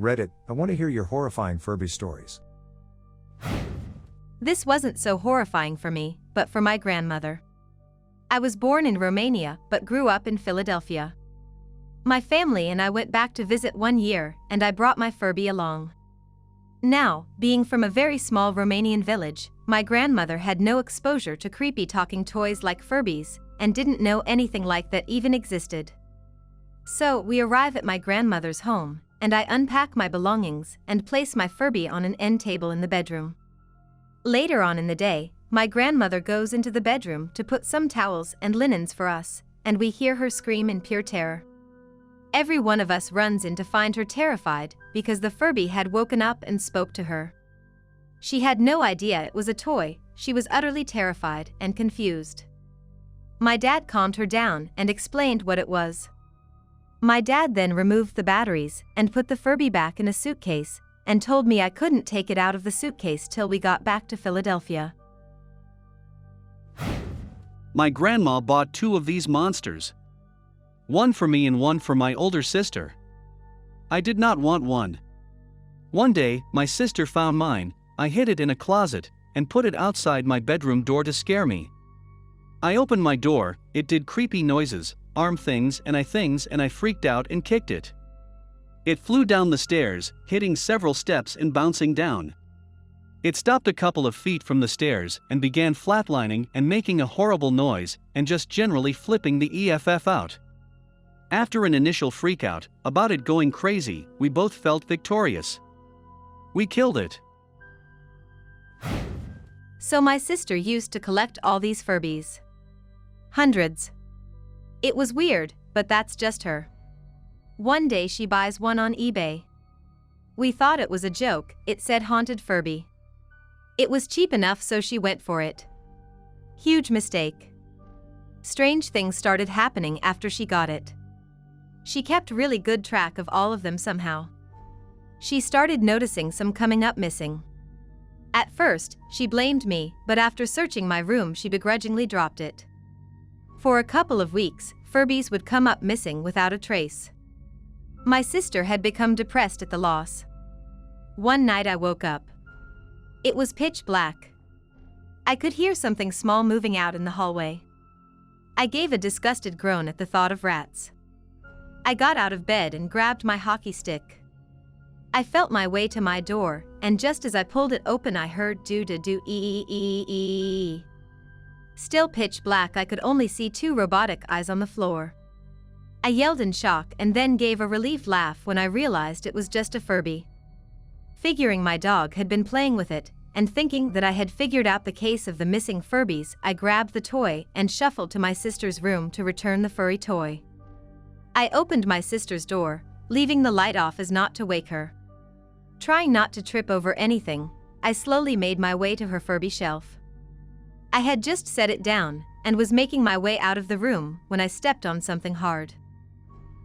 Reddit, I want to hear your horrifying Furby stories. This wasn't so horrifying for me, but for my grandmother. I was born in Romania but grew up in Philadelphia. My family and I went back to visit one year, and I brought my Furby along. Now, being from a very small Romanian village, my grandmother had no exposure to creepy talking toys like Furbies, and didn't know anything like that even existed. So, we arrive at my grandmother's home, and I unpack my belongings and place my Furby on an end table in the bedroom. Later on in the day, my grandmother goes into the bedroom to put some towels and linens for us, and we hear her scream in pure terror. Every one of us runs in to find her terrified because the Furby had woken up and spoke to her. She had no idea it was a toy. She was utterly terrified and confused. My dad calmed her down and explained what it was. My dad then removed the batteries and put the Furby back in a suitcase and told me I couldn't take it out of the suitcase till we got back to Philadelphia. My grandma bought 2 of these monsters. One for me and one for my older sister. I did not want one. One day, my sister found mine. I hid it in a closet and put it outside my bedroom door to scare me. I opened my door, it did creepy noises, arm things, and I freaked out and kicked it. It flew down the stairs, hitting several steps and bouncing down. It stopped a couple of feet from the stairs and began flatlining and making a horrible noise and just generally flipping the EFF out. After an initial freakout about it going crazy, we both felt victorious. We killed it. So my sister used to collect all these Furbies. Hundreds. It was weird, but that's just her. One day she buys one on eBay. We thought it was a joke. It said haunted Furby. It was cheap enough, so she went for it. Huge mistake. Strange things started happening after she got it. She kept really good track of all of them somehow. She started noticing some coming up missing. At first, she blamed me, but after searching my room she begrudgingly dropped it. For a couple of weeks, Furbies would come up missing without a trace. My sister had become depressed at the loss. One night I woke up. It was pitch black. I could hear something small moving out in the hallway. I gave a disgusted groan at the thought of rats. I got out of bed and grabbed my hockey stick. I felt my way to my door, and just as I pulled it open I heard do-do-do-ee-ee-ee-ee. Still pitch black, I could only see 2 robotic eyes on the floor. I yelled in shock and then gave a relieved laugh when I realized it was just a Furby. Figuring my dog had been playing with it, and thinking that I had figured out the case of the missing Furbies, I grabbed the toy and shuffled to my sister's room to return the furry toy. I opened my sister's door, leaving the light off as not to wake her. Trying not to trip over anything, I slowly made my way to her Furby shelf. I had just set it down and was making my way out of the room when I stepped on something hard.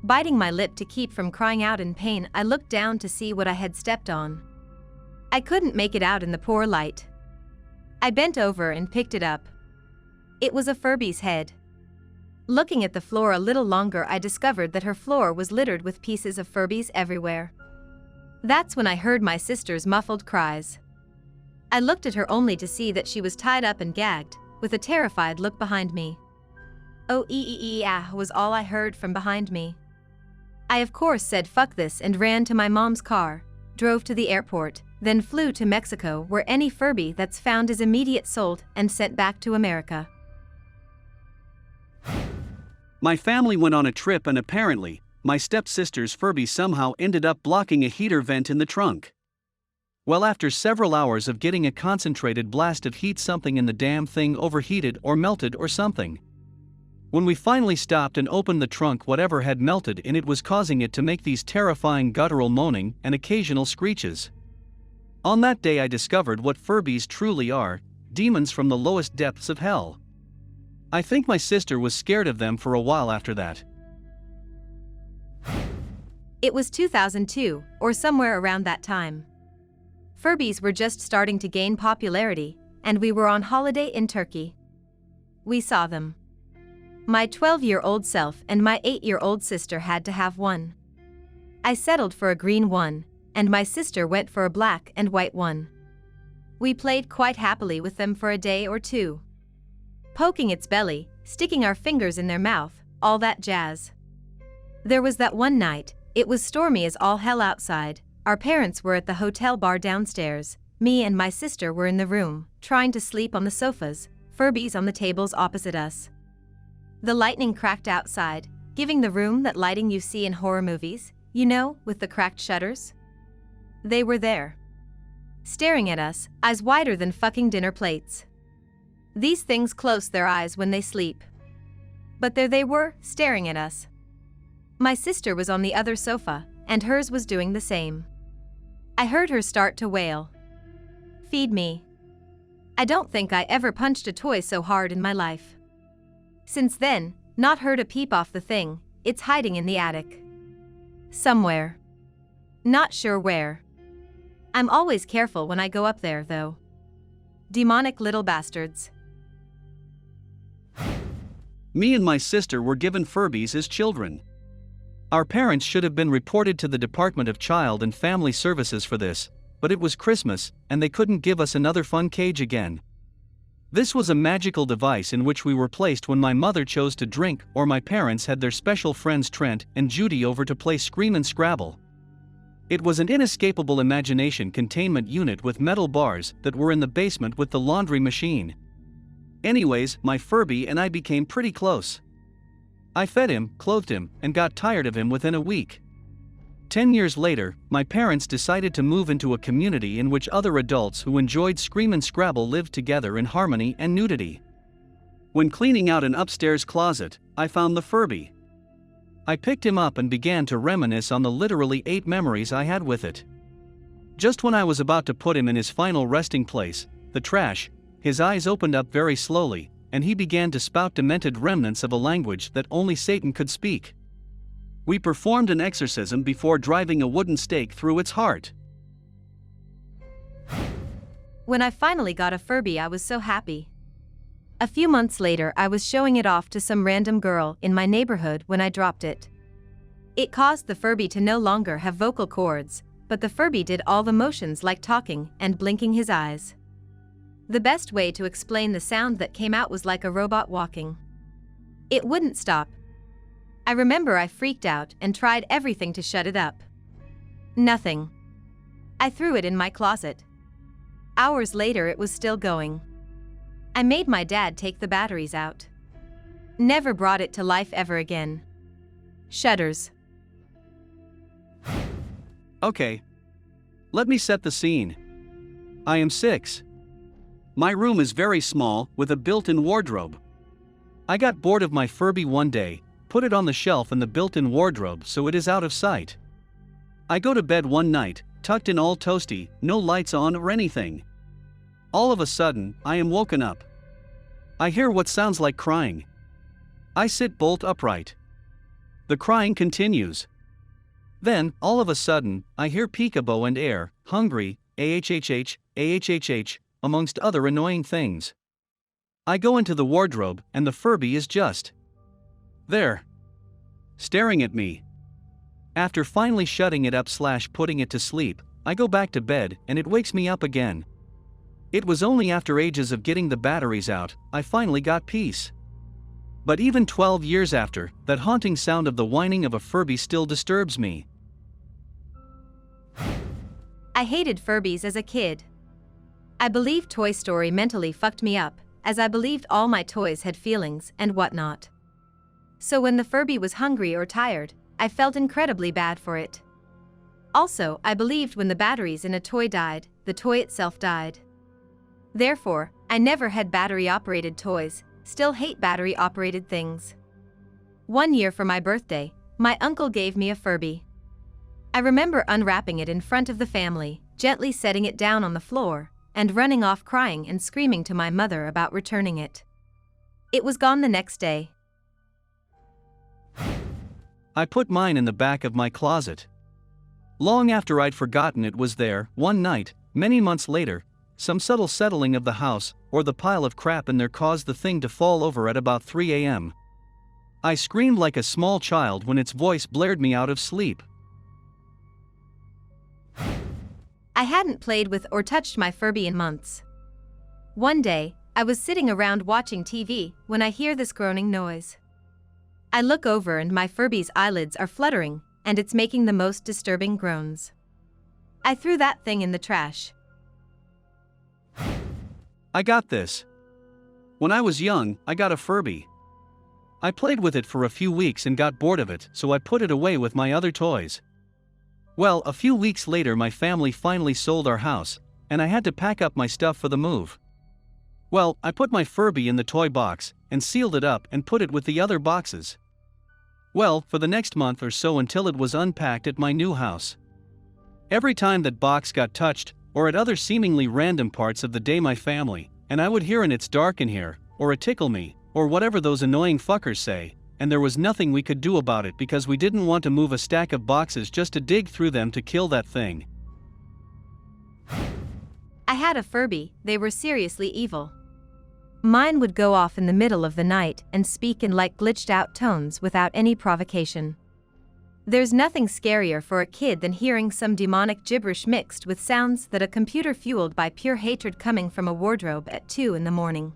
Biting my lip to keep from crying out in pain, I looked down to see what I had stepped on. I couldn't make it out in the poor light. I bent over and picked it up. It was a Furby's head. Looking at the floor a little longer, I discovered that her floor was littered with pieces of Furbies everywhere. That's when I heard my sister's muffled cries. I looked at her only to see that she was tied up and gagged, with a terrified look behind me. "Oh, was all I heard from behind me. I of course said fuck this and ran to my mom's car, drove to the airport, then flew to Mexico, where any Furby that's found is immediate sold and sent back to America. My family went on a trip and apparently, my stepsister's Furby somehow ended up blocking a heater vent in the trunk. Well, after several hours of getting a concentrated blast of heat, something in the damn thing overheated or melted or something. When we finally stopped and opened the trunk, whatever had melted in it was causing it to make these terrifying guttural moaning and occasional screeches. On that day I discovered what Furbies truly are, demons from the lowest depths of hell. I think my sister was scared of them for a while after that. It was 2002, or somewhere around that time. Furbies were just starting to gain popularity, and we were on holiday in Turkey. We saw them. My 12-year-old self and my 8-year-old sister had to have one. I settled for a green one, and my sister went for a black and white one. We played quite happily with them for a day or two, poking its belly, sticking our fingers in their mouth, all that jazz. There was that one night, it was stormy as all hell outside, our parents were at the hotel bar downstairs, me and my sister were in the room, trying to sleep on the sofas, Furbies on the tables opposite us. The lightning cracked outside, giving the room that lighting you see in horror movies, you know, with the cracked shutters. They were there, staring at us, eyes wider than fucking dinner plates. These things close their eyes when they sleep. But there they were, staring at us. My sister was on the other sofa, and hers was doing the same. I heard her start to wail. Feed me. I don't think I ever punched a toy so hard in my life. Since then, not heard a peep off the thing, it's hiding in the attic. Somewhere. Not sure where. I'm always careful when I go up there, though. Demonic little bastards. Me and my sister were given Furbies as children. Our parents should have been reported to the Department of Child and Family Services for this, but it was Christmas, and they couldn't give us another fun cage again. This was a magical device in which we were placed when my mother chose to drink or my parents had their special friends Trent and Judy over to play Scream and Scrabble. It was an inescapable imagination containment unit with metal bars that were in the basement with the laundry machine. Anyways, my Furby and I became pretty close. I fed him, clothed him, and got tired of him within a week. 10 years later, my parents decided to move into a community in which other adults who enjoyed Scream and Scrabble lived together in harmony and nudity. When cleaning out an upstairs closet, I found the Furby. I picked him up and began to reminisce on the literally 8 memories I had with it. Just when I was about to put him in his final resting place, the trash, his eyes opened up very slowly, and he began to spout demented remnants of a language that only Satan could speak. We performed an exorcism before driving a wooden stake through its heart. When I finally got a Furby, I was so happy. A few months later, I was showing it off to some random girl in my neighborhood when I dropped it. It caused the Furby to no longer have vocal cords, but the Furby did all the motions like talking and blinking his eyes. The best way to explain the sound that came out was like a robot walking. It wouldn't stop. I remember I freaked out and tried everything to shut it up. Nothing. I threw it in my closet. Hours later, it was still going. I made my dad take the batteries out. Never brought it to life ever again. Shudders. Okay. Let me set the scene. I am 6. My room is very small, with a built-in wardrobe. I got bored of my Furby one day, put it on the shelf in the built-in wardrobe so it is out of sight. I go to bed one night, tucked in all toasty, no lights on or anything. All of a sudden, I am woken up. I hear what sounds like crying. I sit bolt upright. The crying continues. Then, all of a sudden, I hear peekaboo and air, hungry, ahhh, amongst other annoying things. I go into the wardrobe and the Furby is just there, staring at me. After finally shutting it up / putting it to sleep, I go back to bed and it wakes me up again. It was only after ages of getting the batteries out, I finally got peace. But even 12 years after, that haunting sound of the whining of a Furby still disturbs me. I hated Furbies as a kid. I believe Toy Story mentally fucked me up, as I believed all my toys had feelings and whatnot. So when the Furby was hungry or tired, I felt incredibly bad for it. Also, I believed when the batteries in a toy died, the toy itself died. Therefore, I never had battery-operated toys, still hate battery-operated things. One year for my birthday, my uncle gave me a Furby. I remember unwrapping it in front of the family, gently setting it down on the floor, and running off crying and screaming to my mother about returning it. It was gone the next day. I put mine in the back of my closet. Long after I'd forgotten it was there, one night, many months later, some subtle settling of the house, or the pile of crap in there caused the thing to fall over at about 3 a.m. I screamed like a small child when its voice blared me out of sleep. I hadn't played with or touched my Furby in months. One day, I was sitting around watching TV when I hear this groaning noise. I look over and my Furby's eyelids are fluttering, and it's making the most disturbing groans. I threw that thing in the trash. I got this. When I was young, I got a Furby. I played with it for a few weeks and got bored of it, so I put it away with my other toys. Well, a few weeks later my family finally sold our house, and I had to pack up my stuff for the move. Well, I put my Furby in the toy box, and sealed it up and put it with the other boxes. Well, for the next month or so until it was unpacked at my new house. Every time that box got touched, or at other seemingly random parts of the day my family, and I would hear an "it's dark in here," or a "tickle me," or whatever those annoying fuckers say, and there was nothing we could do about it because we didn't want to move a stack of boxes just to dig through them to kill that thing. I had a Furby, they were seriously evil. Mine would go off in the middle of the night and speak in like glitched out tones without any provocation. There's nothing scarier for a kid than hearing some demonic gibberish mixed with sounds that a computer fueled by pure hatred coming from a wardrobe at 2 in the morning.